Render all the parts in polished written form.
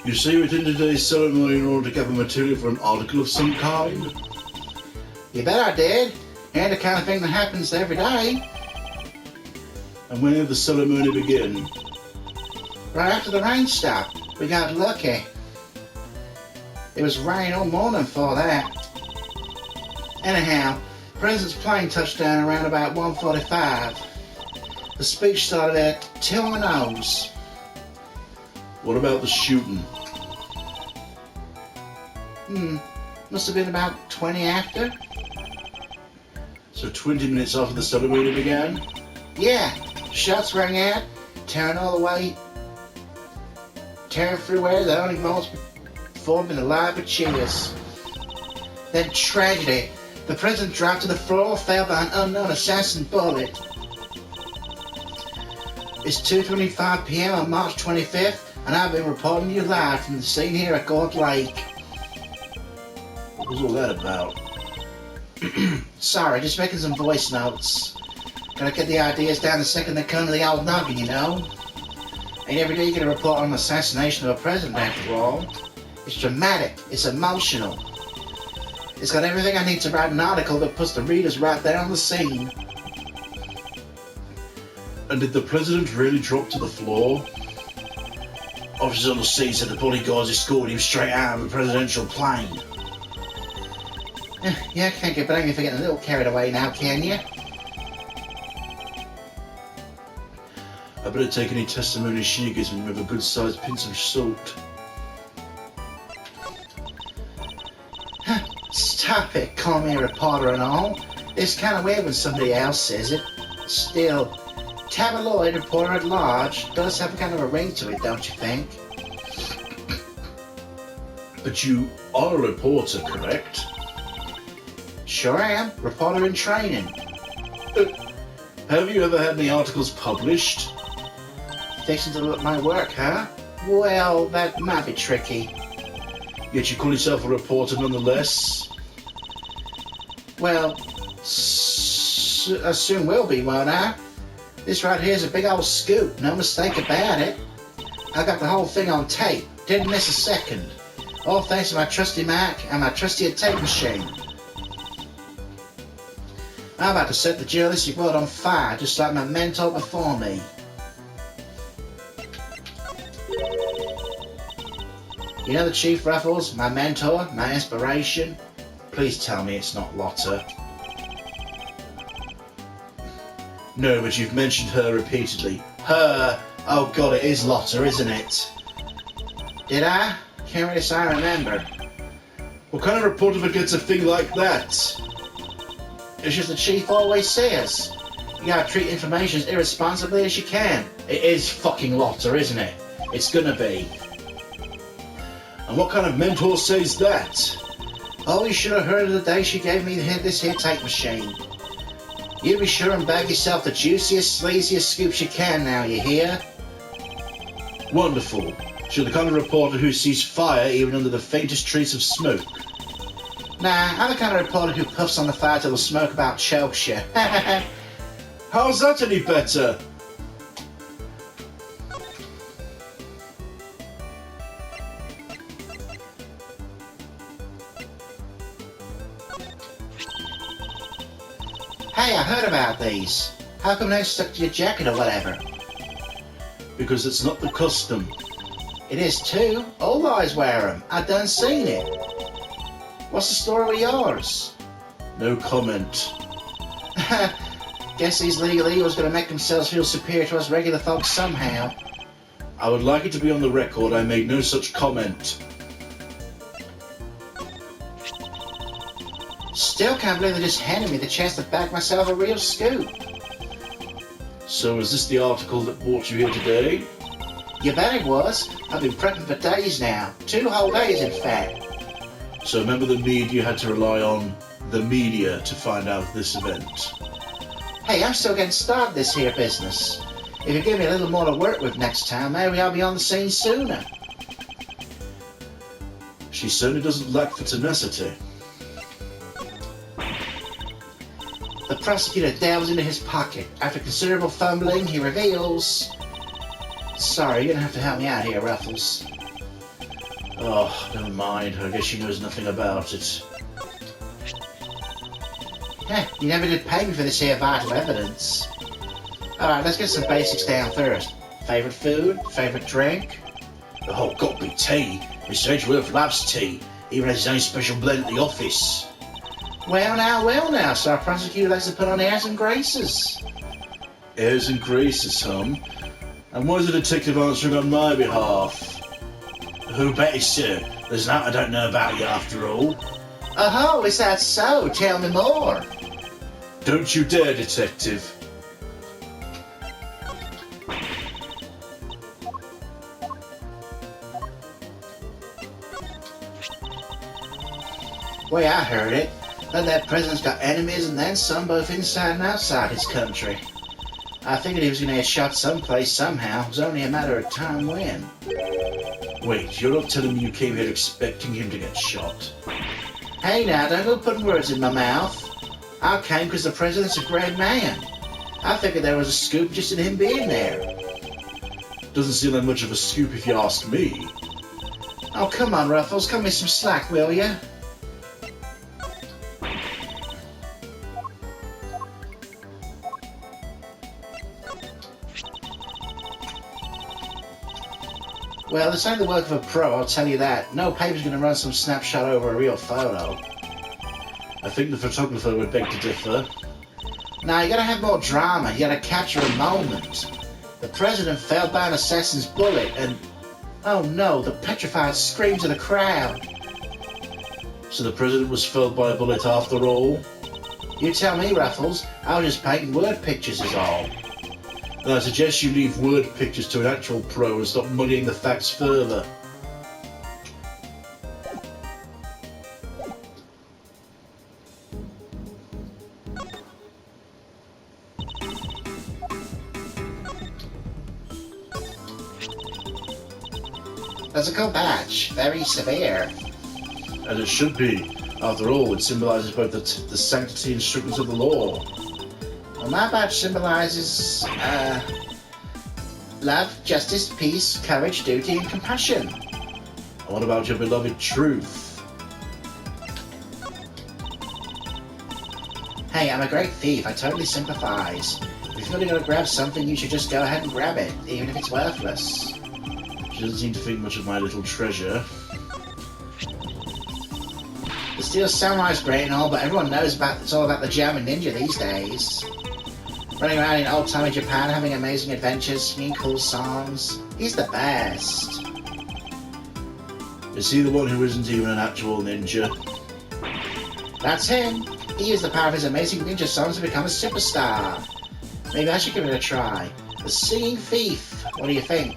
You say you attended today's ceremony in order to gather material for an article of some kind? You bet I did. And the kind of thing that happens every day. And when did the ceremony begin? Right after the rain stopped. We got lucky. It was raining all morning for that. Anyhow, the President's plane touched down around about 1:45. The speech started at 2:00. What about the shooting? Must have been about 20 after. So 20 minutes after the ceremony began? Yeah, shots rang out, tearing all the way, tearing through air that only moments before been alive with cheers. Then tragedy. The President dropped to the floor, fell by an unknown assassin bullet. It's 2:25 p.m. on March 25th, and I've been reporting to you live from the scene here at Gold Lake. What was all that about? Sorry, just making some voice notes. Gotta get the ideas down the second they come to the old noggin, you know? Ain't every day you get a report on an assassination of a president, after all. It's dramatic, it's emotional. It's got everything I need to write an article that puts the readers right there on the scene. And did the President really drop to the floor? Officers on the scene said the bodyguards escorted him straight out of the presidential plane. Yeah, can't get blame you for getting a little carried away now, can you? I better take any testimony she gives me with a good-sized pinch of salt. Stop it, call me a reporter and all. It's kind of weird when somebody else says it. Still, tabloid reporter at large does have kind of a ring to it, don't you think? But you are a reporter, correct? Sure am. Reporter in training. Have you ever had any articles published? Fixing to look my work, huh? Well, that might be tricky. Yet you call yourself a reporter nonetheless? Well, I soon will be, won't I? This right here's a big old scoop, no mistake about it. I got the whole thing on tape, didn't miss a second. All thanks to my trusty Mac and my trusty tape machine. I'm about to set the journalistic world on fire, just like my mentor before me. You know the Chief Ruffles, my mentor, my inspiration? Please tell me it's not Lotta. No, but you've mentioned her repeatedly. Her? Oh god, it is Lotta, isn't it? Did I? Can't really say I remember. What kind of reporter forgets a thing like that? It's just the Chief always says. You gotta treat information as irresponsibly as you can. It is fucking Lotta, isn't it? It's gonna be. And what kind of mentor says that? Oh, you should have heard of the day she gave me this here tape machine. You be sure and bag yourself the juiciest, sleaziest scoops you can now, you hear? Wonderful. You're the kind of reporter who sees fire even under the faintest trace of smoke. Nah, I'm the kind of reporter who puffs on the fire till the smoke about chokes you. How's that any better? Hey, I heard about these. How come they stuck to your jacket or whatever? Because it's not the custom. It is too. All guys wear 'em. I done seen it. What's the story with yours? No comment. Guess these legal eagles gonna make themselves feel superior to us regular folks somehow. I would like it to be on the record I made no such comment. Still can't believe they just handed me the chance to bag myself a real scoop. So is this the article that brought you here today? You bet it was. I've been prepping for days now. 2 whole days, in fact. So remember the media had to rely on the media to find out this event. Hey, I'm still getting started this here business. If you give me a little more to work with next time, maybe I'll be on the scene sooner. She certainly doesn't lack for tenacity. The prosecutor delves into his pocket. After considerable fumbling, he reveals... Sorry, you're gonna have to help me out here, Ruffles. Oh, never mind. I guess she knows nothing about it. Heh, you never did pay me for this here vital evidence. Alright, let's get some basics down first. Favourite food? Favourite drink? Oh, got to be tea. Mr. Edgeworth loves tea, even has his own special blend at the office. Well now, so our prosecutor likes to put on airs and graces. Airs and graces, And why is the detective answering on my behalf? Who bet is, sir? There's nothing I don't know about you after all. Oh, is that so? Tell me more. Don't you dare, detective. Way I heard it, that president's got enemies and then some both inside and outside his country. I figured he was going to get shot someplace somehow. It was only a matter of time when. Wait, you're not telling me you came here expecting him to get shot? Hey now, don't go putting words in my mouth. I came because the president's a great man. I figured there was a scoop just in him being there. Doesn't seem like much of a scoop if you ask me. Oh, come on, Ruffles, cut me some slack, will ya? Well, this ain't the work of a pro, I'll tell you that. No paper's gonna run some snapshot over a real photo. I think the photographer would beg to differ. Now, you gotta have more drama, you gotta capture a moment. The president fell by an assassin's bullet and... oh no, the petrified screams of the crowd. So the president was felled by a bullet after all? You tell me, Ruffles. I was just painting word pictures is all. Then I suggest you leave word pictures to an actual pro and stop muddying the facts further. That's a cool badge. Very severe. As it should be. After all, it symbolises both the sanctity and strictness of the law. Well, my badge symbolises, love, justice, peace, courage, duty, and compassion. And what about your beloved truth? Hey, I'm a great thief. I totally sympathise. If you feel you're gonna grab something, you should just go ahead and grab it, even if it's worthless. She doesn't seem to think much of my little treasure. The Steel Samurai's great and all, but everyone knows it's all about the German ninja these days. Running around in old-timey Japan, having amazing adventures, singing cool songs. He's the best. Is he the one who isn't even an actual ninja? That's him. He used the power of his amazing ninja songs to become a superstar. Maybe I should give it a try. The Singing Thief. What do you think?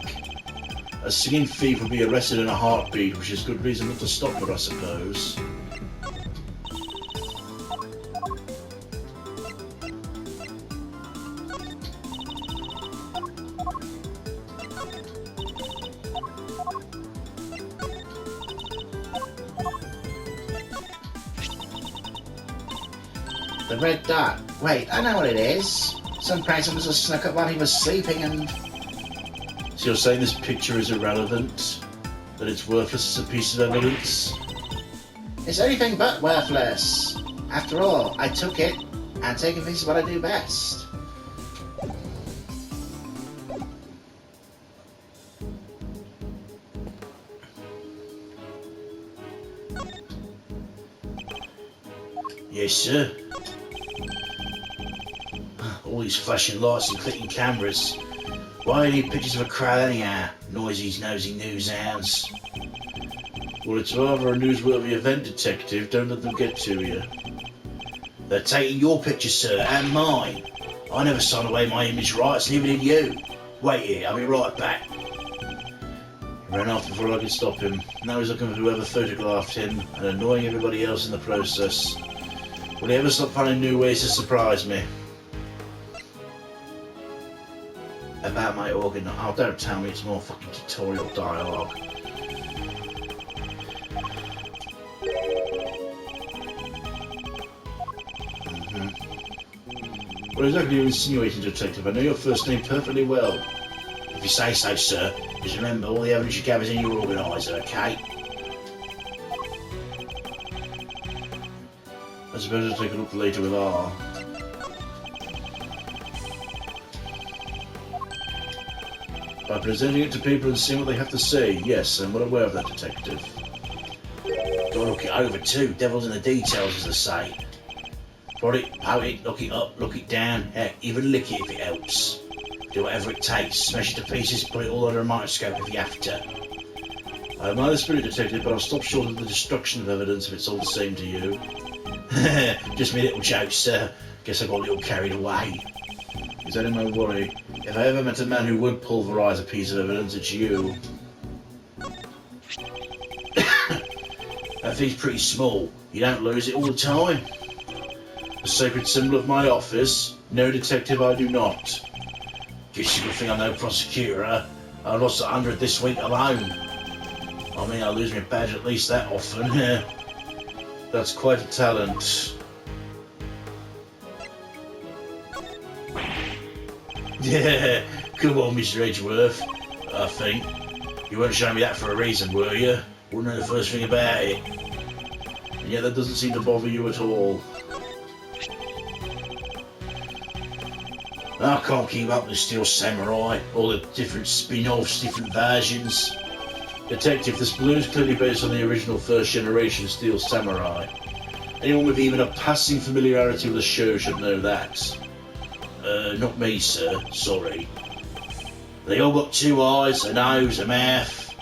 A singing thief would be arrested in a heartbeat, which is good reason not to stop her, I suppose. The red dot. Wait, I know what it is. Some prank must have snuck up while he was sleeping and... So you're saying this picture is irrelevant? That it's worthless as a piece of evidence? It's anything but worthless. After all, I took it, and taking things is what I do best. Yes, sir. All these flashing lights and clicking cameras. Why do you need pictures of a crowd anyhow? Noisy, nosy newshounds. Well, it's rather a newsworthy event, detective. Don't let them get to you. They're taking your pictures, sir, and mine. I never signed away my image rights, leave it in you. Wait here, I'll be right back. He ran off before I could stop him. Now he's looking for whoever photographed him and annoying everybody else in the process. Will he ever stop finding new ways to surprise me? About my organ. Oh, don't tell me it's more fucking tutorial dialogue. What exactly are you insinuating, detective? I know your first name perfectly well. If you say so, sir. Just remember, all the evidence you gather is in your organiser, okay? I suppose I'll take a look later with R. By presenting it to people and seeing what they have to say, yes, I'm well aware of that, Detective. Gotta look it over too, devil's in the details, as they say. Prod it, pout it, look it up, look it down, heck, even lick it if it helps. Do whatever it takes, smash it to pieces, put it all under a microscope if you have to. I admire the spirit, Detective, but I'll stop short of the destruction of evidence if it's all the same to you. Just me little joke, sir. Guess I got a little carried away. Is that in my worry? If I ever met a man who would pulverise a piece of evidence, it's you. That thing's pretty small. You don't lose it all the time. The sacred symbol of my office? No, Detective, I do not. Guess you would think I'm no prosecutor, huh? I lost 100 this week alone. I mean, I lose my badge at least that often. That's quite a talent. Yeah, come on, Mr. Edgeworth. I think. You weren't showing me that for a reason, were you? Wouldn't know the first thing about it. And yet that doesn't seem to bother you at all. I can't keep up with Steel Samurai, all the different spin-offs, different versions. Detective, this balloon is clearly based on the original first-generation Steel Samurai. Anyone with even a passing familiarity with the show should know that. Not me, sir. Sorry. They all got 2 eyes, a nose, a mouth.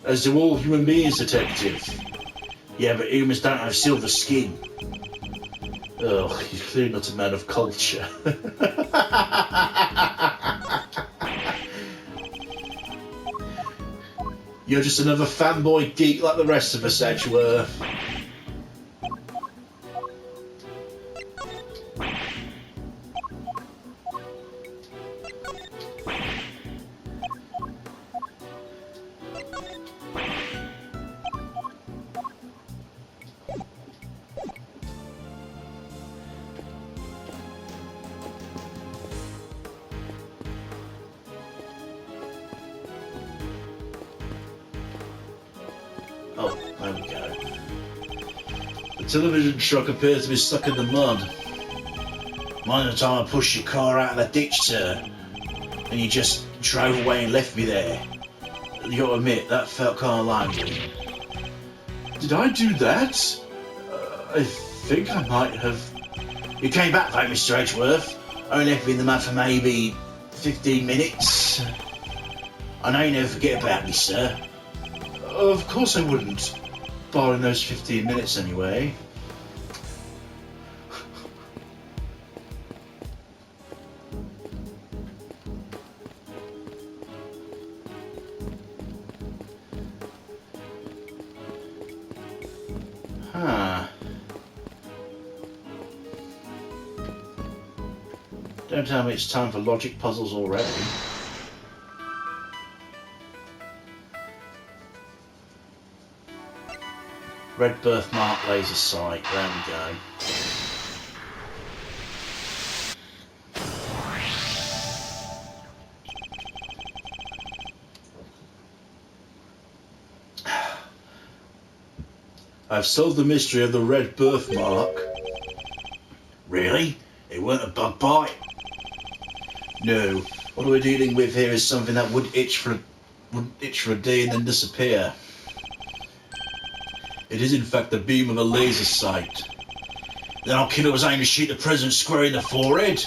As do all human beings, Detective. Yeah, but humans don't have silver skin. Ugh, he's clearly not a man of culture. You're just another fanboy geek like the rest of us, Edgeworth. Oh, there we go. The television truck appears to be stuck in the mud. Mind the time I pushed your car out of the ditch, sir, and you just drove away and left me there. You gotta admit, that felt kind of lonely. Did I do that? I think I might have. You came back though, Mr. Edgeworth. Only left me in the mud for maybe 15 minutes. I know you never forget about me, sir. Of course I wouldn't. Barring those 15 minutes anyway. Huh. Don't tell me it's time for logic puzzles already. Red birthmark laser sight, there we go. I've solved the mystery of the red birthmark. Really? It weren't a bug bite? No. What we're dealing with here is something that would itch for a day and then disappear. It is in fact the beam of a laser sight. Then our killer was aiming to shoot the president square in the forehead.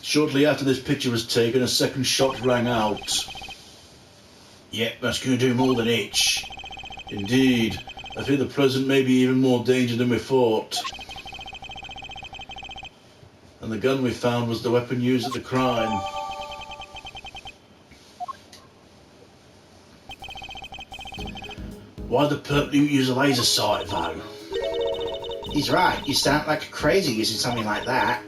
Shortly after this picture was taken, a second shot rang out. Yep, that's going to do more than itch. Indeed, I fear the president may be even more danger than we thought. And the gun we found was the weapon used at the crime. Why the perp do you use a laser sight, though? He's right. You sound like a crazy using something like that.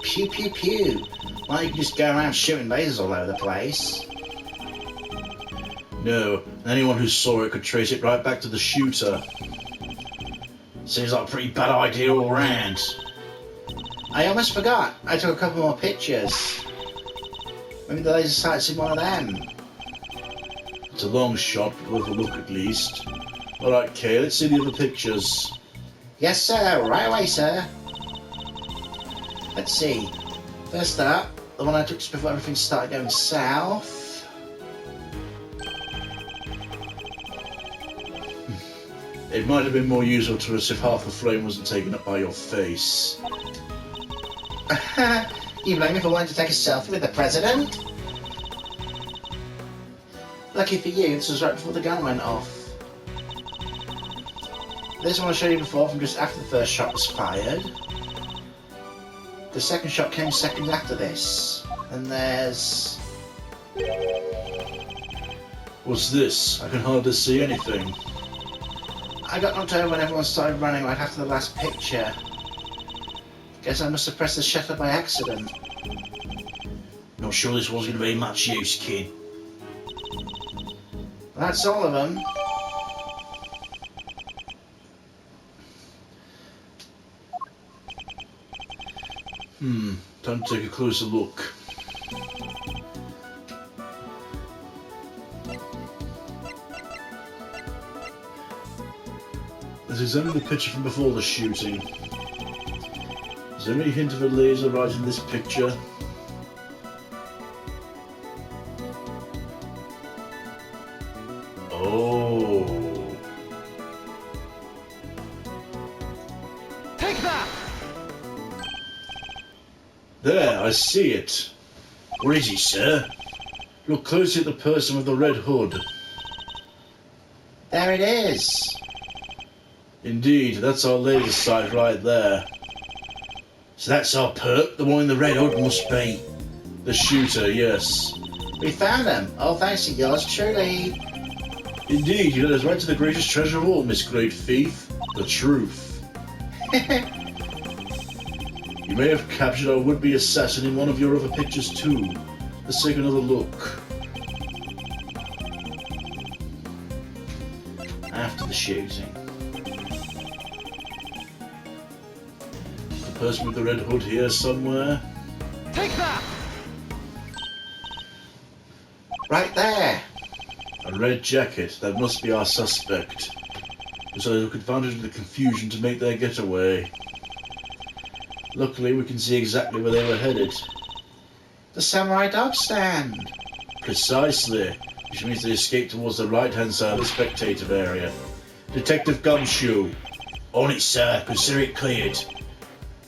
Pew pew pew. Why you can just go around shooting lasers all over the place? No, anyone who saw it could trace it right back to the shooter. Seems like a pretty bad idea all round. I almost forgot. I took a couple more pictures. Maybe the laser sight's in one of them. It's a long shot, but worth a look at least. Alright, Kay, let's see the other pictures. Yes, sir. Right away, sir. Let's see. First up, the one I took just before everything started going south. It might have been more useful to us if half the flame wasn't taken up by your face. You blame me for wanting to take a selfie with the president? Lucky for you, this was right before the gun went off. This one I showed you before from just after the first shot was fired. The second shot came seconds after this. And there's... What's this? I can hardly see anything. I got knocked over when everyone started running right after the last picture. Guess I must have pressed the shutter by accident. Not sure this one's going to be much use, kid. That's all of them. Time to take a closer look. Let's examine the picture from before the shooting. Is there any hint of a laser right in this picture? Oh. Take that! There, I see it. Where is he, sir? Look closely at the person with the red hood. There it is. Indeed, that's our laser sight right there. So that's our perp, the one in the red hood must be. The shooter, yes. We found him. Oh, thanks to yours truly. Indeed, you led us right to the greatest treasure of all, Miss Great Thief. The truth. You may have captured our would-be assassin in one of your other pictures too. Let's take another look. After the shooting. The person with the red hood here somewhere. Take that! Right there. A red jacket, that must be our suspect. So they took advantage of the confusion to make their getaway. Luckily, we can see exactly where they were headed. The Samurai Dog Stand. Precisely, which means they escaped towards the right-hand side of the spectator area. Detective Gumshoe. On it, sir. Consider it cleared.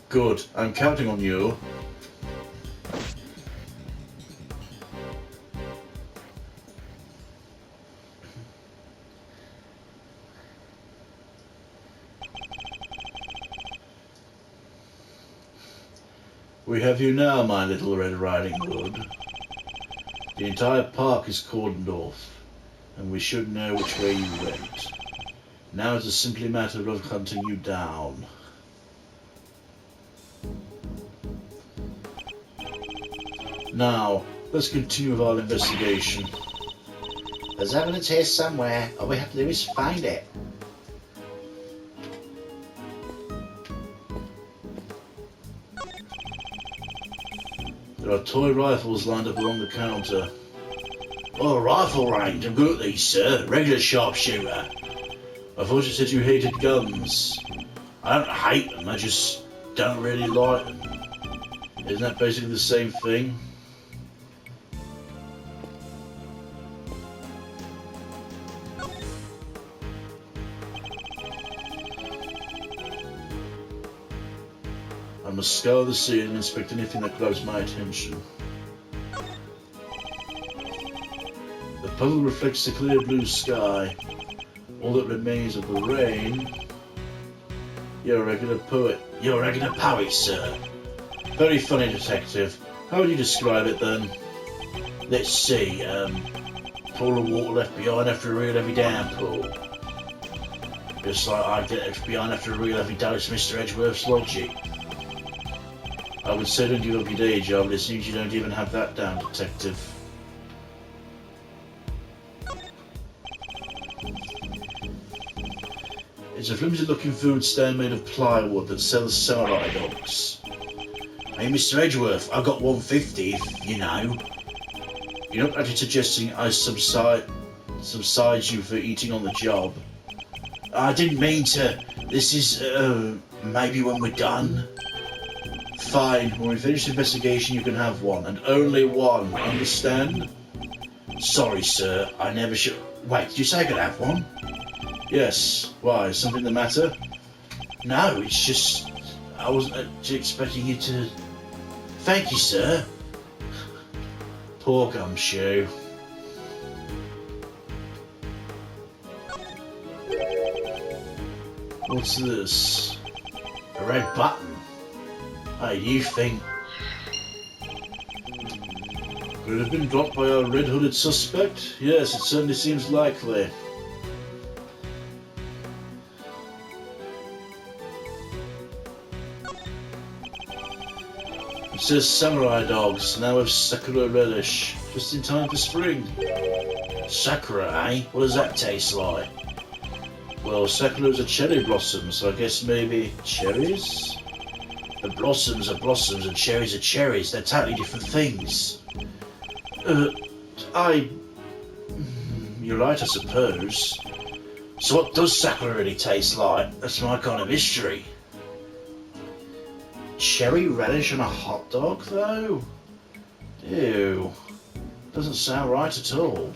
Good. I'm counting on you. We have you now, my little Red Riding Hood. The entire park is cordoned off, and we should know which way you went. Now it's simply a matter of hunting you down. Now, let's continue with our investigation. There's evidence here somewhere. All we have to do is find it. There are toy rifles lined up along the counter. Oh, rifle range. I'm good at these, sir. Regular sharpshooter. I thought you said you hated guns. I don't hate them, I just don't really like them. Isn't that basically the same thing? I must scour the scene and inspect anything that grabs my attention. The puddle reflects the clear blue sky. All that remains of the rain. You're a regular poet. You're a regular poet, sir. Very funny, detective. How would you describe it then? Let's see, pool of water left behind after a real heavy downpour. Just like I get left behind after a real heavy dose of Mr. Edgeworth's logic. I would say don't give up your day job, but it seems you don't even have that down, detective. It's a flimsy-looking food stand made of plywood that sells samurai dogs. Hey, Mr. Edgeworth, I got 150, if you know. You're not actually suggesting I subside you for eating on the job. I didn't mean to. This is, maybe when we're done. Fine, when we finish the investigation you can have one, and only one, understand? Sorry, sir, I never should... Wait, did you say I could have one? Yes, why, is something the matter? No, it's just... I wasn't expecting you to... Thank you, sir. Poor Gumshoe. What's this? A red button? Hey, do you think... Could it have been dropped by our red-hooded suspect? Yes, it certainly seems likely. It says samurai dogs, now with sakura relish. Just in time for spring. Sakura, eh? What does that taste like? Well, sakura's a cherry blossom, so I guess maybe cherries? The blossoms are blossoms and cherries are cherries. They're totally different things. You're right, I suppose. So what does sakura really taste like? That's my kind of history. Cherry relish on a hot dog, though? Ew. Doesn't sound right at all.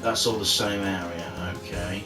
That's all the same area, okay.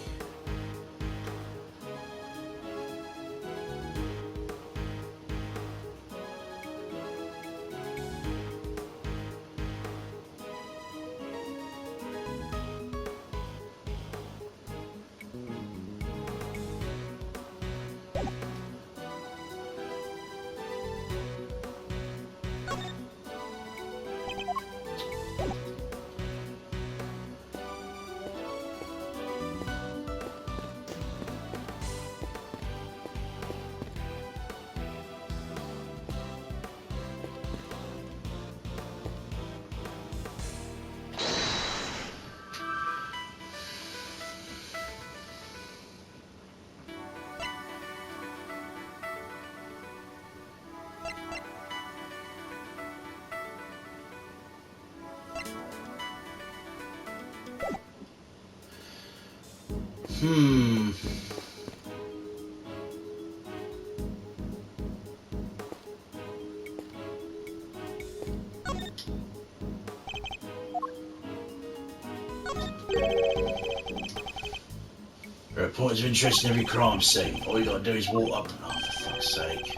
There are points of interest in every crime scene. All you gotta do is walk up. Oh, for fuck's sake.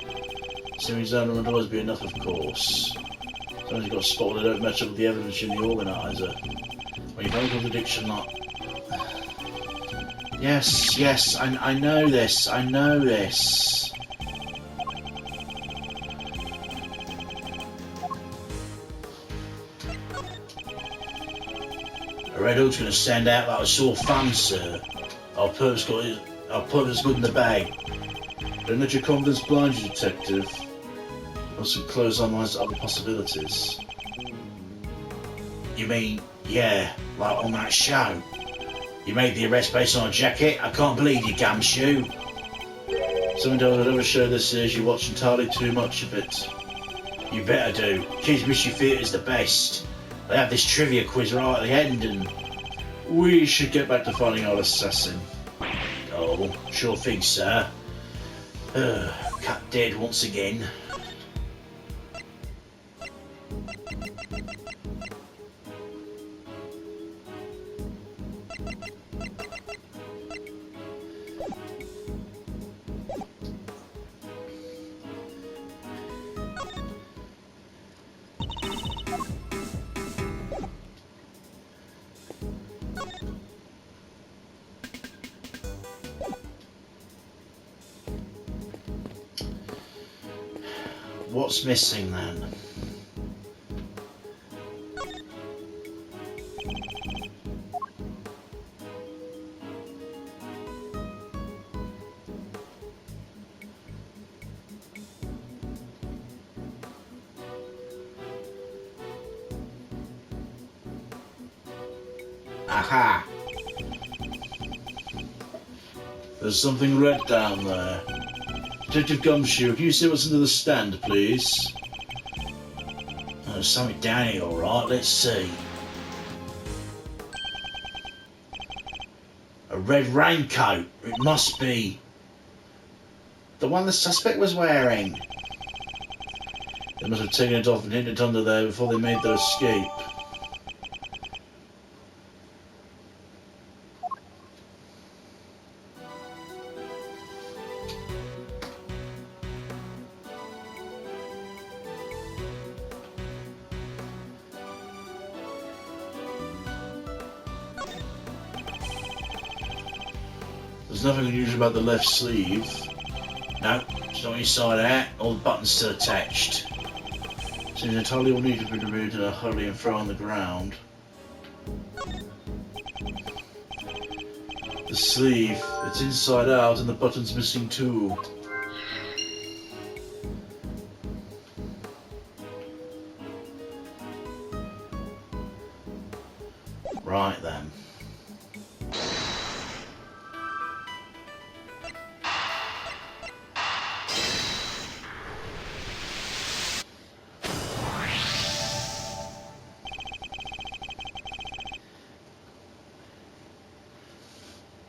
Assuming zone would always be enough, of course. Sometimes you've got to spot that they don't match up with the evidence in the organizer. When you don't contradiction, like. Yes, I know this. I know this. A red hood's gonna stand out like a sore thumb, sir. Our purpose good in the bag. Don't let your confidence blind you, detective. Also close our minds to other possibilities. You mean, yeah, like on that show? You made the arrest based on a jacket? I can't believe you, Gumshoe. Something told me whatever show this is, you watch entirely too much of it. You better do. Kids Mystery Theatre's the best. They have this trivia quiz right at the end and... We should get back to finding our assassin. Oh, sure thing, sir. Cut dead once again. What's missing then? Aha! There's something red down there. Detective Gumshoe, can you see what's under the stand, please? Oh, there's something down here, alright. Let's see. A red raincoat. It must be The one the suspect was wearing. they must have taken it off and hidden it under there before they made their escape. There's nothing unusual about the left sleeve. No, it's not inside out. All the buttons still attached. Seems entirely all need to be removed in a hurry and thrown on the ground. The sleeve, it's inside out and the button's missing too. Right then.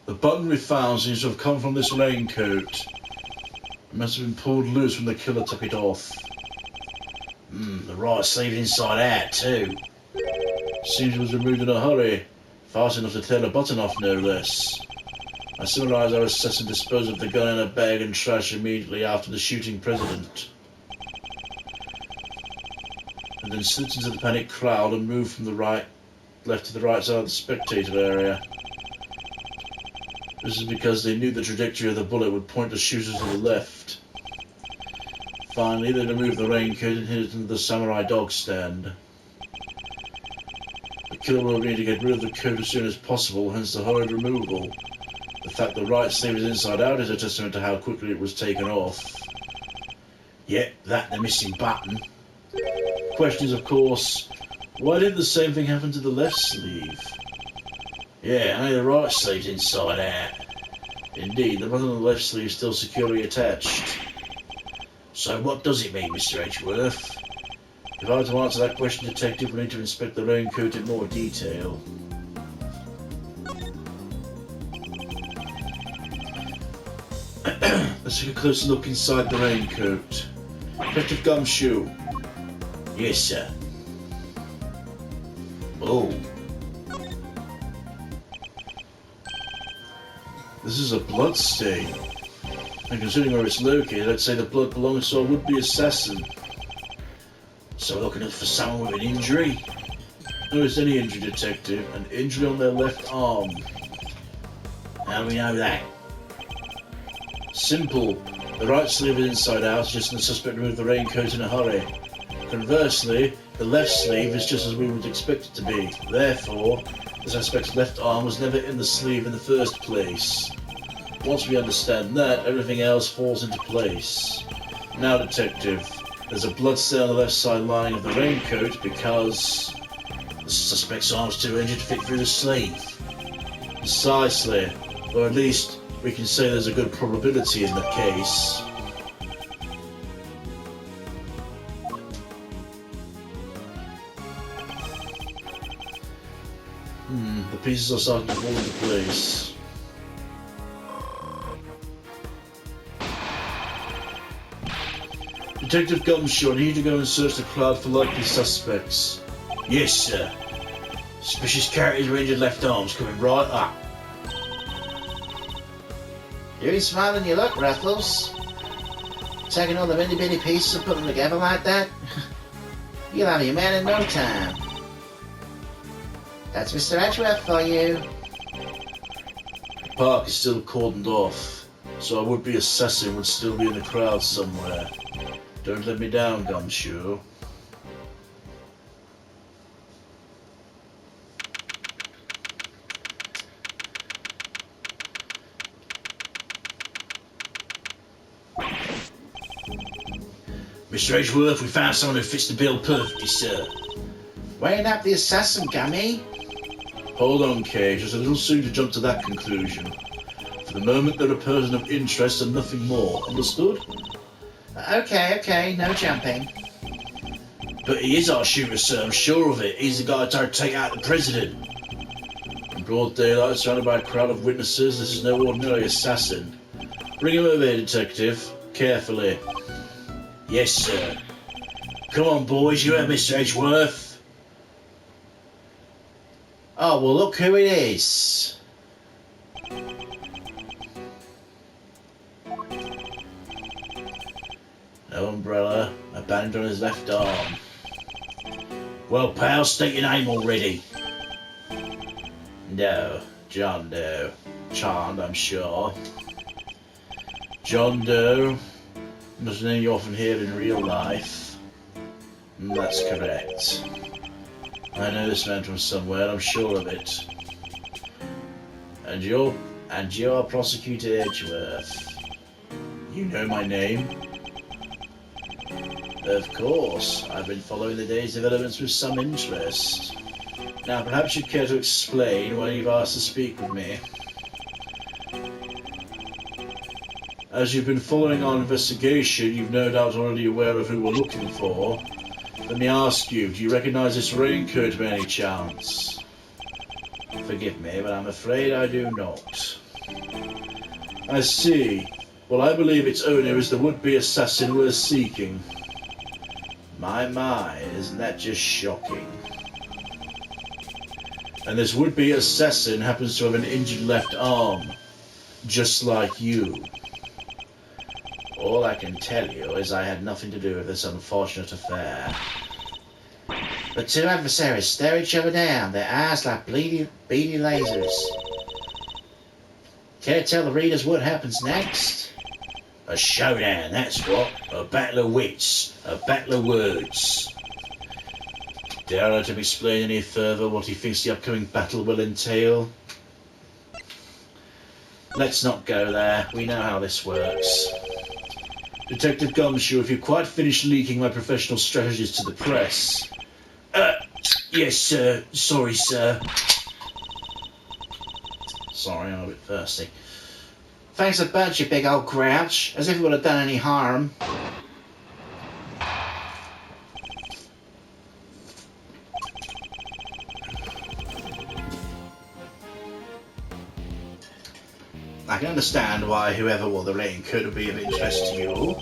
The button we found seems to have come from this raincoat. It must have been pulled loose when the killer took it off. The right sleeve inside out too. Seems it was removed in a hurry. Fast enough to tear the button off, no less. I surmise our assassin disposed of the gun in a bag and trash immediately after the shooting president. And then slipped into the panicked crowd and moved from the left to the right side of the spectator area. This is because they knew the trajectory of the bullet would point the shooters to the left. Finally, they removed the raincoat and hid it into the samurai dog stand. The killer will need to get rid of the coat as soon as possible, hence the hurried removal. The fact the right sleeve is inside out is a testament to how quickly it was taken off. Yep, that and the missing button. Question is, of course, why didn't the same thing happen to the left sleeve? Yeah, only the right sleeve's inside out. Indeed, the button on the left sleeve is still securely attached. So what does it mean, Mr. Edgeworth? If I were to answer that question, Detective, we need to inspect the raincoat in more detail. Let's take a closer look inside the raincoat. Detective Gumshoe. Yes, sir. Oh. This is a blood stain. And considering where it's located, I'd say the blood belongs to a would-be assassin. So we're looking for someone with an injury? Notice any injury, Detective. An injury on their left arm. How do we know that? Simple. The right sleeve is inside out, just as the suspect removed the raincoat in a hurry. Conversely, the left sleeve is just as we would expect it to be. Therefore, the suspect's left arm was never in the sleeve in the first place. Once we understand that, everything else falls into place. Now, Detective, there's a blood stain on the left side lining of the raincoat because the suspect's arm's too injured to fit through the sleeve. Precisely, or at least we can say there's a good probability in the case. The pieces are starting to fall into place. Detective Gumshoe, I need you to go and search the crowd for likely suspects. Yes, sir. Suspicious characters with injured left arms coming right up. You ain't smiling you look, Rattles. Taking all the bitty bitty pieces and putting them together like that? You'll have your man in no time. That's Mr. Edgeworth for you. The park is still cordoned off, so a would-be assassin would still be in the crowd somewhere. Don't let me down, Gumshoe. Mr. Edgeworth, we found someone who fits the bill perfectly, sir. Weighing up the assassin, Gummy. Hold on, Cage. It's a little soon to jump to that conclusion. For For the moment, they're a person of interest and nothing more. Understood? Okay, no jumping. But he is our shooter, sir, I'm sure of it. He's the guy trying to take out the president. In broad daylight, surrounded by a crowd of witnesses, this is no ordinary assassin. Bring him over here, detective. Carefully. Yes, sir. Come on, boys, you heard Mr. Edgeworth. Oh, well, look who it is. No umbrella, a band on his left arm. Well, pal, state your name already. No, John Doe. Charmed, I'm sure. John Doe. Not a name you often hear in real life. That's correct. I know this man from somewhere, I'm sure of it. And you're Prosecutor Edgeworth. You know my name? Of course, I've been following the day's developments with some interest. Now, perhaps you'd care to explain why you've asked to speak with me. As you've been following our investigation, you've no doubt already aware of who we're looking for. Let me ask you, do you recognize this raincoat by any chance? Forgive me, but I'm afraid I do not. I see. Well, I believe its owner is the would-be assassin we're seeking. My, isn't that just shocking? And this would-be assassin happens to have an injured left arm, just like you. All I can tell you is I had nothing to do with this unfortunate affair. The two adversaries stare each other down, their eyes like beady lasers. Care to tell the readers what happens next? A showdown, that's what. A battle of wits, a battle of words. Dare I to explain any further what he thinks the upcoming battle will entail? Let's not go there, we know how this works. Detective Gumshoe, if you've quite finished leaking my professional strategies to the press... yes, sir. Sorry, sir. Sorry, I'm a bit thirsty. Thanks a bunch, you big old grouch, as if it would have done any harm. I can understand why whoever wore the raincoat would be of interest to you.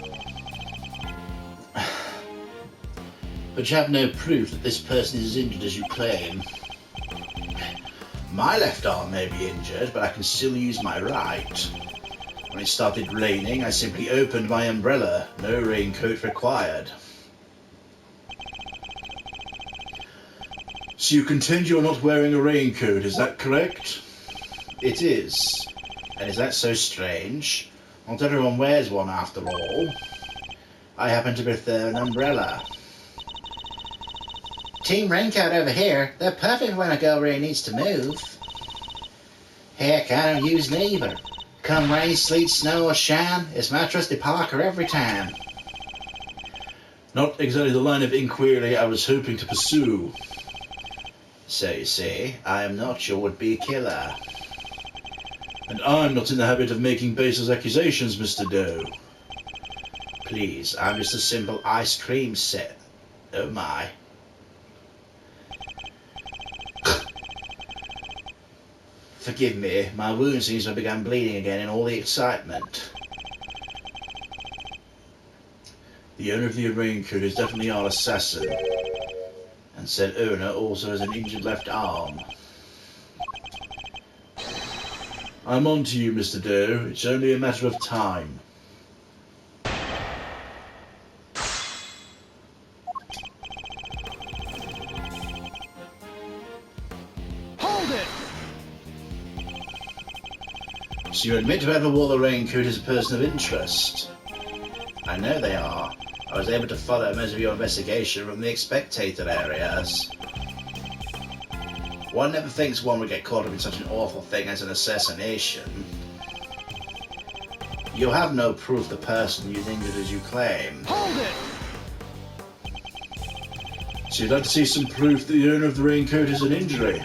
But you have no proof that this person is as injured as you claim. My left arm may be injured, but I can still use my right. When it started raining, I simply opened my umbrella. No raincoat required. So you contend you're not wearing a raincoat, is that correct? It is. And is that so strange? Not everyone wears one after all. I happen to prefer an umbrella. Team Raincoat over here, they're perfect when a girl really needs to move. Heck, I don't use neither. Come rain, sleet, snow or shine, it's my trusty Parker every time. Not exactly the line of inquiry I was hoping to pursue. So you see, I am not your would-be killer. And I'm not in the habit of making baseless accusations, Mr. Doe. Please, I'm just a simple ice cream set. Oh my. Forgive me, my wound seems to have begun bleeding again in all the excitement. The owner of the raincoat is definitely our assassin. And said owner also has an injured left arm. I'm on to you, Mr. Doe. It's only a matter of time. Hold it! So you admit whoever wore the raincoat is a person of interest? I know they are. I was able to follow most of your investigation from the spectator areas. One never thinks one would get caught up in such an awful thing as an assassination. You have no proof the person you injured as you claim. Hold it! So you'd like to see some proof that the owner of the raincoat is an injury?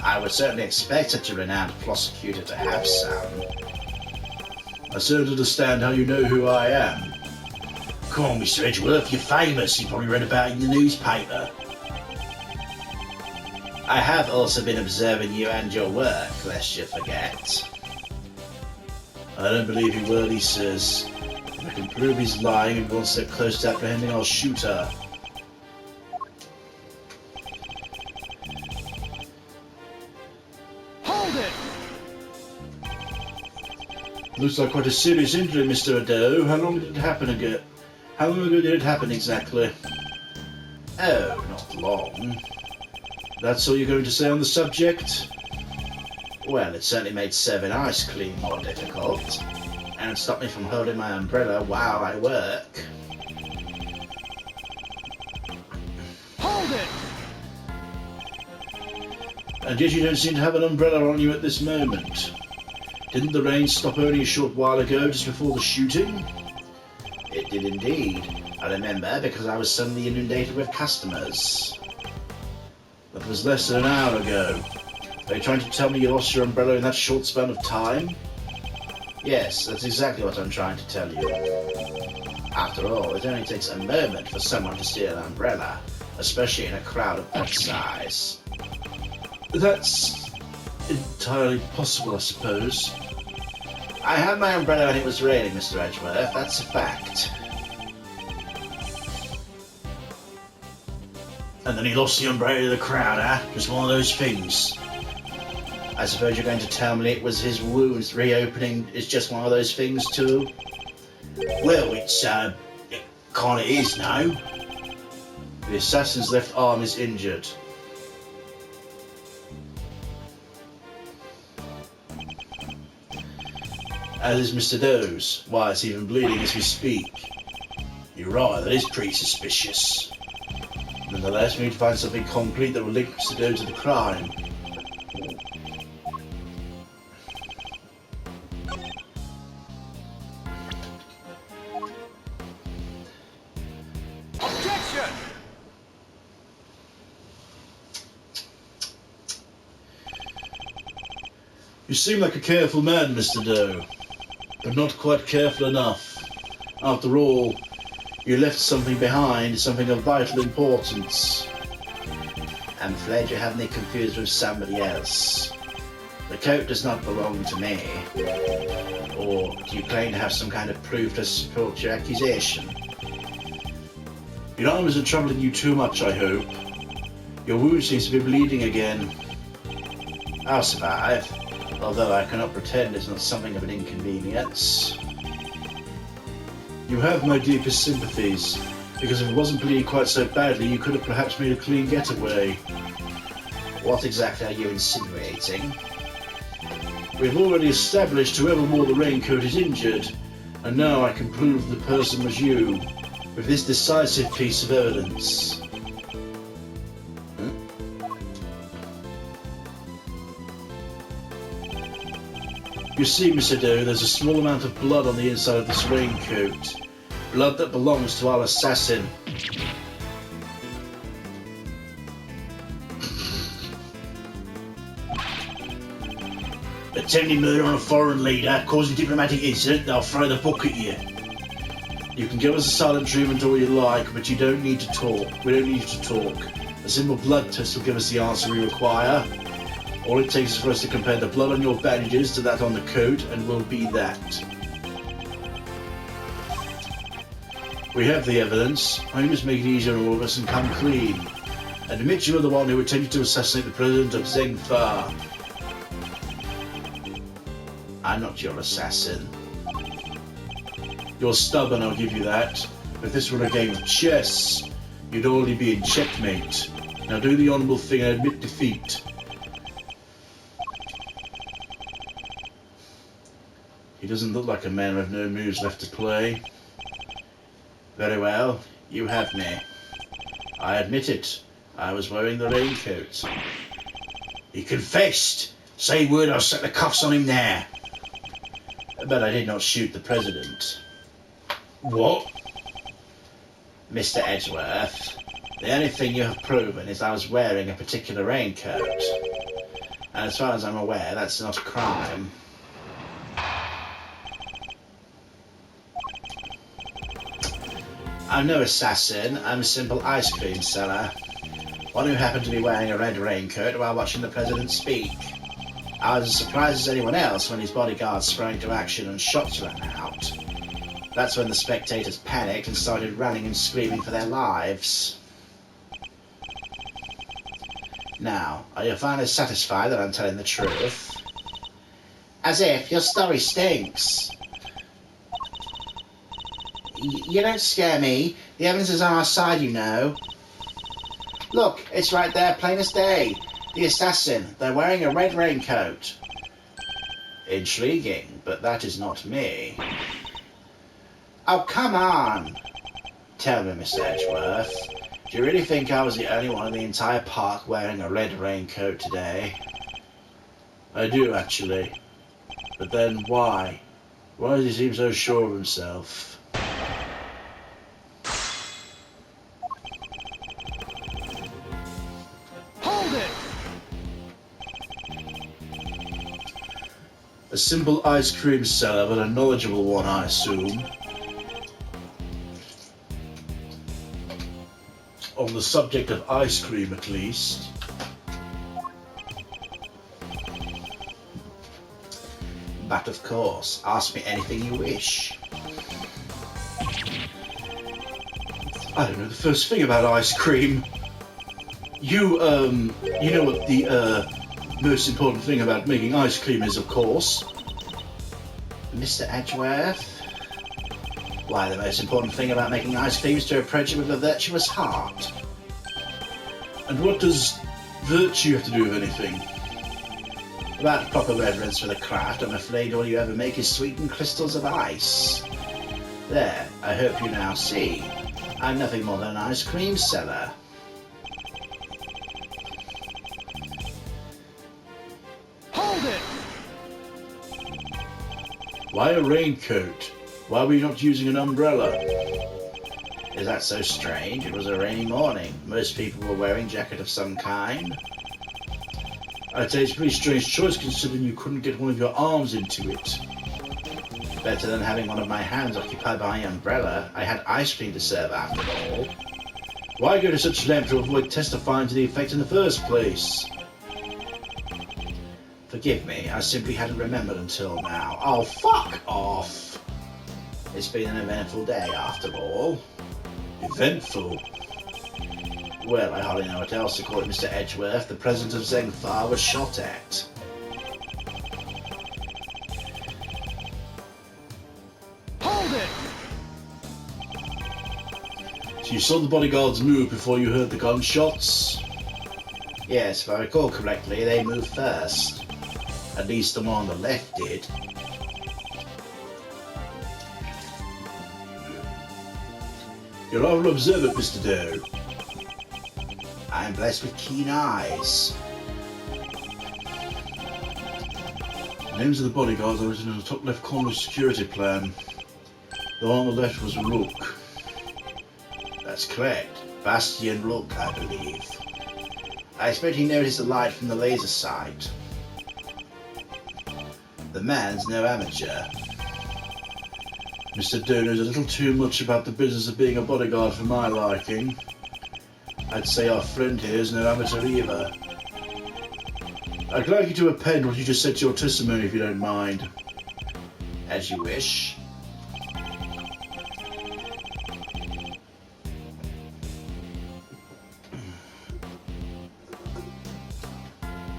I would certainly expect such a renowned prosecutor to have some. I certainly understand how you know who I am. Come on, Mr. Edgeworth, you're famous. You probably read about it in the newspaper. I have also been observing you and your work, lest you forget. I don't believe a word he says. If I can prove he's lying and one step close to apprehending, I'll shoot her. Hold it! Looks like quite a serious injury, Mr. Ado. How long did it happen ago? How long ago did it happen exactly? Oh, not long. That's all you're going to say on the subject? Well, it certainly made serving ice cream more difficult, and stopped me from holding my umbrella while I work. Hold it! And yet you don't seem to have an umbrella on you at this moment. Didn't the rain stop only a short while ago, just before the shooting? It did indeed. I remember, because I was suddenly inundated with customers. That was less than an hour ago. Are you trying to tell me you lost your umbrella in that short span of time? Yes, that's exactly what I'm trying to tell you. After all, it only takes a moment for someone to steal an umbrella, especially in a crowd of that size. That's entirely possible, I suppose. I had my umbrella when it was raining, Mr. Edgeworth. That's a fact. And then he lost the umbrella to the crowd, huh? Just one of those things. I suppose you're going to tell me it was his wounds reopening is just one of those things too? Well, it kinda is now. The assassin's left arm is injured. As is Mr. Doe's. Why, it's even bleeding as we speak. You're right, that is pretty suspicious. Nonetheless, we need to find something concrete that will link Mr. Doe to the crime. Objection! You seem like a careful man, Mr. Doe, but not quite careful enough. After all, you left something behind, something of vital importance. I'm afraid you have me confused with somebody else. The coat does not belong to me. Or do you claim to have some kind of proof to support your accusation? Your arm isn't troubling you too much, I hope. Your wound seems to be bleeding again. I'll survive, although I cannot pretend it's not something of an inconvenience. You have my deepest sympathies, because if it wasn't bleeding quite so badly, you could have perhaps made a clean getaway. What exactly are you insinuating? We've already established whoever wore the raincoat is injured, and now I can prove the person was you, with this decisive piece of evidence. You see, Mr. Doe, there's a small amount of blood on the inside of this raincoat. Blood that belongs to our assassin. Attempting murder on a foreign leader, causing diplomatic incident, they'll throw the book at you. You can give us a silent treatment all you like, but you don't need to talk. We don't need you to talk. A simple blood test will give us the answer we require. All it takes is for us to compare the blood on your bandages to that on the coat, and we'll be that. We have the evidence. I must make it easier on all of us and come clean. Admit you are the one who attempted to assassinate the president of Zengfar. I'm not your assassin. You're stubborn, I'll give you that. If this were a game of chess, you'd already be in checkmate. Now do the honourable thing and admit defeat. He doesn't look like a man with no moves left to play. Very well, you have me. I admit it. I was wearing the raincoat. He confessed! Say a word, I'll set the cuffs on him now. But I did not shoot the president. What? Mr. Edgeworth, the only thing you have proven is I was wearing a particular raincoat. And as far as I'm aware, that's not a crime. I'm no assassin, I'm a simple ice cream seller. One who happened to be wearing a red raincoat while watching the president speak. I was as surprised as anyone else when his bodyguards sprang into action and shots rang out. That's when the spectators panicked and started running and screaming for their lives. Now, are you finally satisfied that I'm telling the truth? As if your story stinks. You don't scare me. The evidence is on our side, you know. Look, it's right there, plain as day. The assassin. They're wearing a red raincoat. Intriguing, but that is not me. Oh, come on. Tell me, Mr. Edgeworth, do you really think I was the only one in the entire park wearing a red raincoat today? I do, actually. But then, why? Why does he seem so sure of himself? Hold it! A simple ice cream seller, but a knowledgeable one, I assume. On the subject of ice cream, at least. But of course, ask me anything you wish. I don't know the first thing about ice cream. You know what the, most important thing about making ice cream is, of course. Mr. Edgeworth? Why, the most important thing about making ice cream is to approach it with a virtuous heart. And what does virtue have to do with anything? Without proper reverence for the craft, I'm afraid all you ever make is sweetened crystals of ice. There, I hope you now see. I'm nothing more than an ice cream seller. Hold it! Why a raincoat? Why were you not using an umbrella? Is that so strange? It was a rainy morning. Most people were wearing a jacket of some kind. I'd say it's a pretty strange choice considering you couldn't get one of your arms into it. Better than having one of my hands occupied by my umbrella. I had ice cream to serve after all. Why go to such length to avoid testifying to the effect in the first place? Forgive me, I simply hadn't remembered until now. Oh, fuck off! It's been an eventful day, after all. Eventful? Well, I hardly know what else to call it, Mr. Edgeworth. The president of Zengthar was shot at. Hold it! So you saw the bodyguards move before you heard the gunshots? Yes, if I recall correctly, they moved first. At least the one on the left did. You're rather observant, Mr. Doe. I'm blessed with keen eyes. The names of the bodyguards are written in the top left corner of the security plan. The one on the left was Rook. That's correct. Bastian Rook, I believe. I expect he noticed the light from the laser sight. The man's no amateur. Mr. Doe knows a little too much about the business of being a bodyguard for my liking. I'd say our friend here is no amateur either. I'd like you to append what you just said to your testimony if you don't mind. As you wish.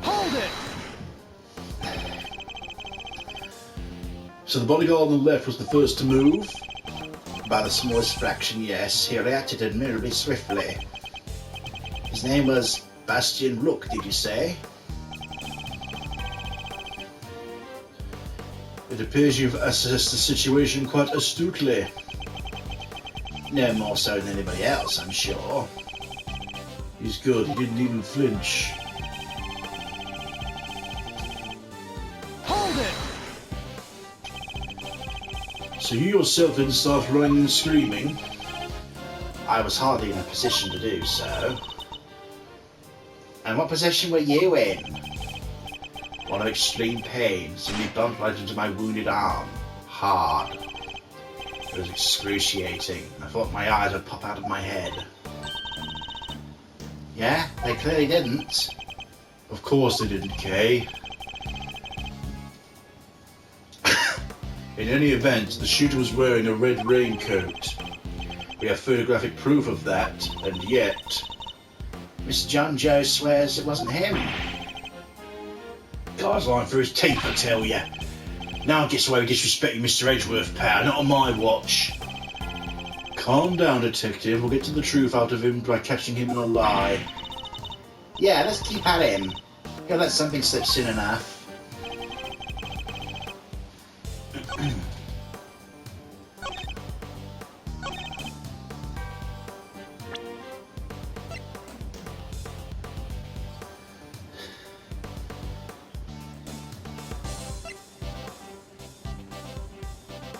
Hold it! So the bodyguard on the left was the first to move? By the smallest fraction, yes. He reacted admirably swiftly. His name was Bastian Rook, did you say? It appears you've assessed the situation quite astutely. No more so than anybody else, I'm sure. He's good, he didn't even flinch. Hold it! So you yourself didn't start running and screaming? I was hardly in a position to do so. And what position were you in? One of extreme pain, suddenly bumped right into my wounded arm. Hard. It was excruciating. I thought my eyes would pop out of my head. Yeah, they clearly didn't. Of course they didn't, Kay. In any event, the shooter was wearing a red raincoat. We have photographic proof of that, and yet... Mr. John Joe swears it wasn't him. Guy's lying through his teeth, I tell ya. Now gets away with disrespecting Mr. Edgeworth, pal, not on my watch. Calm down, detective. We'll get to the truth out of him by catching him in a lie. Yeah, let's keep at him. He'll let something slip soon enough.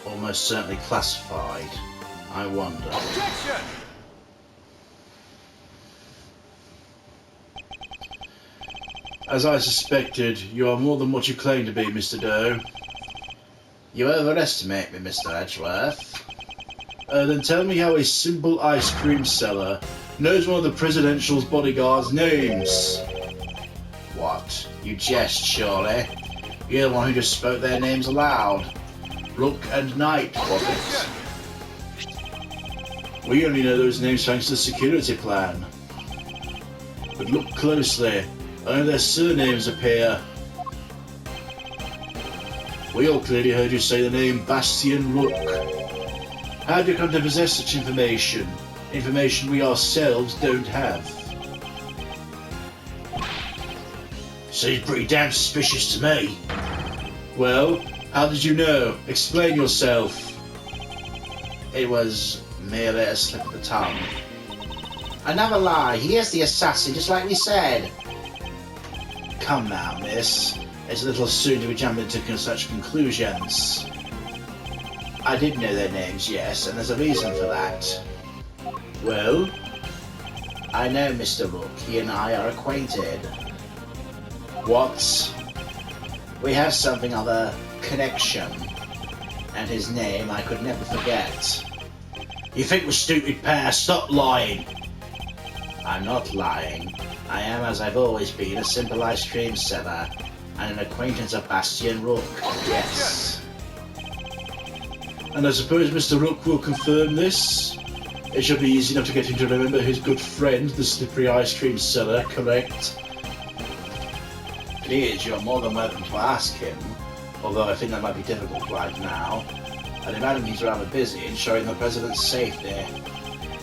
Almost certainly classified. I wonder. Objection! As I suspected, you are more than what you claim to be, Mr. Doe. You overestimate me, Mr. Edgeworth. Then tell me how a simple ice cream seller knows one of the presidential's bodyguards' names. What? You jest, surely? You're the one who just spoke their names aloud. Rook and Knight, was it? We only know those names thanks to the security plan. But look closely. Only their surnames appear. We all clearly heard you say the name Bastian Rook. How have you come to possess such information? Information we ourselves don't have. Seems pretty damn suspicious to me. Well, how did you know? Explain yourself. It was merely a slip of the tongue. Another lie. He is the assassin, just like we said. Come now, miss. It's a little soon to be jumping to such conclusions. I did know their names, yes, and there's a reason for that. Well? I know Mr. Rook. He and I are acquainted. What? We have something of a connection. And his name I could never forget. You think we're stupid, pal? Stop lying. I'm not lying. I am, as I've always been, a simple ice cream seller and an acquaintance of Bastian Rook. Yes. And I suppose Mr. Rook will confirm this? It should be easy enough to get him to remember his good friend, the slippery ice cream seller, correct? Please, you're more than welcome to ask him, although I think that might be difficult right now. I'd imagine he's rather busy ensuring the President's safety.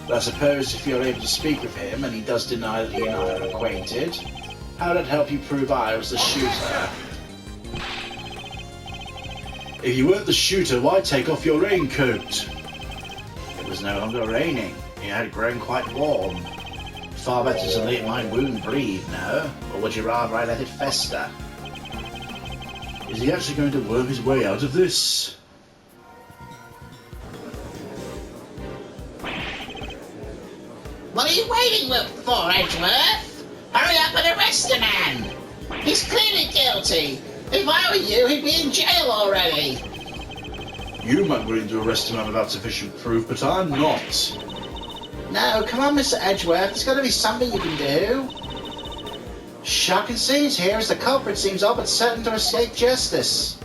But I suppose if you're able to speak with him and he does deny that he and I are acquainted, how would it help you prove I was the shooter? If you weren't the shooter, why take off your raincoat? It was no longer raining. It had grown quite warm. Far better to let my wound breathe, no? Or would you rather I let it fester? Is he actually going to worm his way out of this? What are you waiting for, Edgeworth? Hurry up and arrest the man! He's clearly guilty. If I were you, he'd be in jail already. You might be willing to arrest a man without sufficient proof, but I'm not. No, come on, Mr. Edgeworth. There's got to be something you can do. Shocking scenes here as the culprit seems all but certain to escape justice.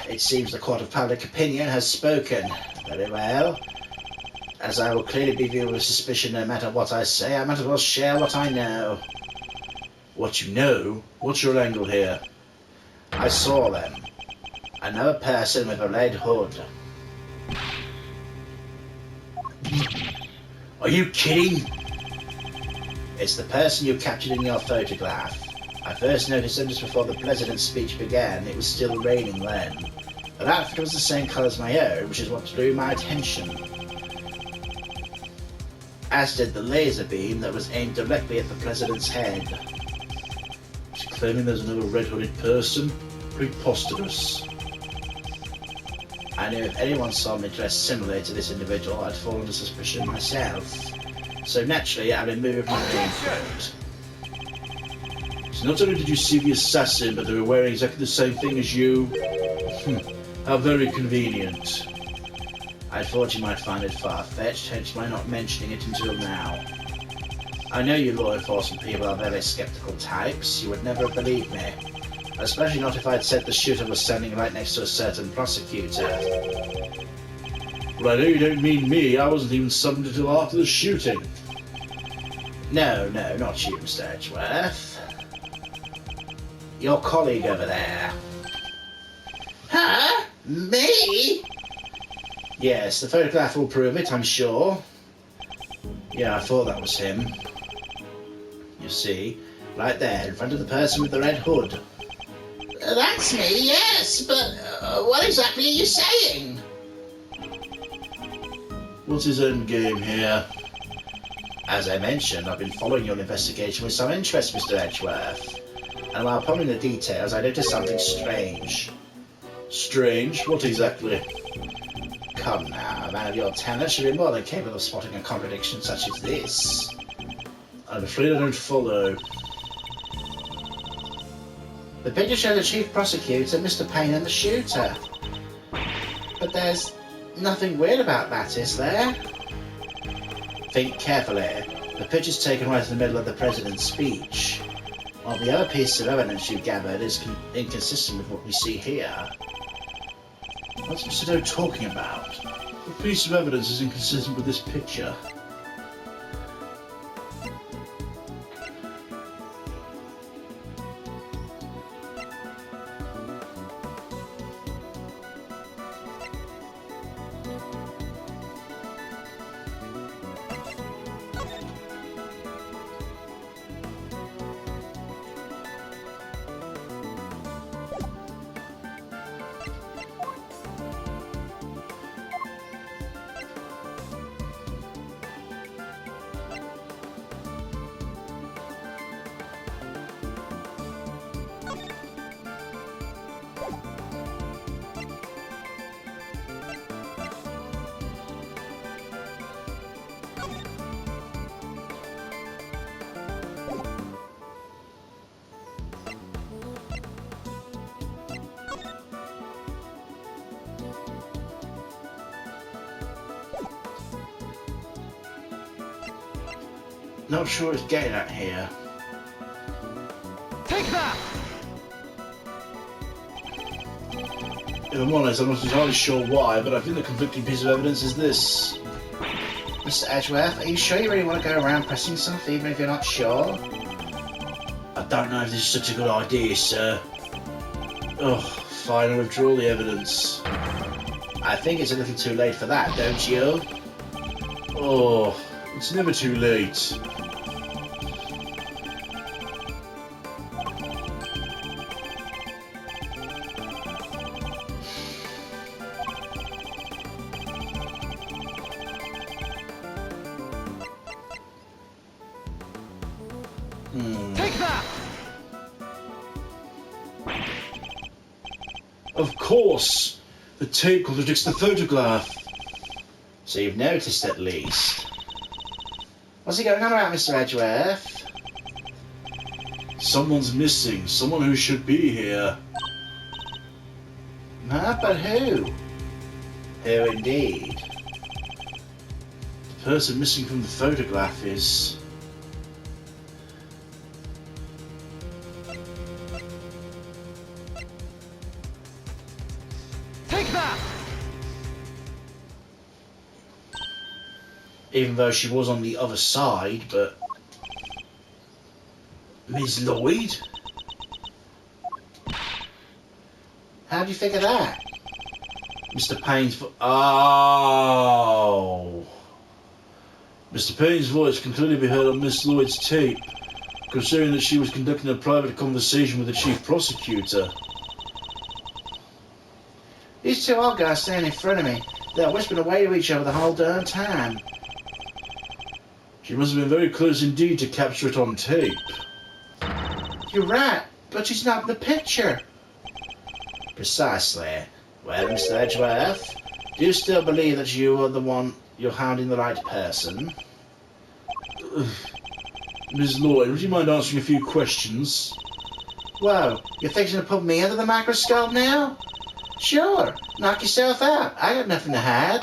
It seems the court of public opinion has spoken. Very well. As I will clearly be viewed with suspicion no matter what I say, I might as well share what I know. What you know? What's your angle here? I saw them. Another person with a red hood. Are you kidding? It's the person you captured in your photograph. I first noticed him just before the President's speech began. It was still raining then. Her outfit was the same colour as my own, which is what drew my attention. As did the laser beam that was aimed directly at the President's head. He's claiming there's another red-hooded person? Preposterous. I knew if anyone saw me dressed similarly to this individual, I'd fall under suspicion myself. So naturally, I removed my raincoat. So not only did you see the assassin, but they were wearing exactly the same thing as you. How very convenient. I thought you might find it far-fetched, hence my not mentioning it until now. I know you law enforcement people are very skeptical types. You would never believe me. Especially not if I'd said the shooter was standing right next to a certain prosecutor. Well, I know you don't mean me. I wasn't even summoned until after the shooting. No, not you, Mr. Edgeworth. Your colleague over there. Huh? Me? Yes, the photograph will prove it, I'm sure. Yeah, I thought that was him. You see, right there, in front of the person with the red hood. That's me, yes, but what exactly are you saying? What's his end game here? As I mentioned, I've been following your investigation with some interest, Mr. Edgeworth. And while pondering the details, I noticed something strange. Strange? What exactly? Come now, a man of your talent should be more than capable of spotting a contradiction such as this. I'm afraid I don't follow. The picture shows the chief prosecutor, Mr. Payne, and the shooter. But there's nothing weird about that, is there? Think carefully. The picture's taken right in the middle of the president's speech. While the other piece of evidence you've gathered is inconsistent with what we see here. What's Mr. Doe talking about? What piece of evidence is inconsistent with this picture? Not sure what it's getting at here. Take that! If I'm honest, I'm not entirely sure why, but I think the conflicting piece of evidence is this. Mr. Edgeworth, are you sure you really want to go around pressing stuff even if you're not sure? I don't know if this is such a good idea, sir. Oh, fine, I'll withdraw the evidence. I think it's a little too late for that, don't you? Oh, it's never too late. Take that! Of course! The tape contradicts the photograph. So you've noticed at least. What's he going on about, Mr. Edgeworth? Someone's missing. Someone who should be here. Huh? But who? Who indeed? The person missing from the photograph is... Take that! Even though she was on the other side, but... Ms. Lloyd? How do you figure that? Mr. Payne's Oh! Mr. Payne's voice can clearly be heard on Miss Lloyd's tape, considering that she was conducting a private conversation with the chief prosecutor. These two old guys standing in front of me, they're whispering away to each other the whole darn time. She must have been very close indeed to capture it on tape. You're right, but she's not in the picture. Precisely. Well, Mr. Edgeworth, do you still believe that you are the one you're hounding the right person? Ms. Lloyd, would you mind answering a few questions? Whoa, you're fixing to put me under the microscope now? Sure, knock yourself out. I got nothing to hide.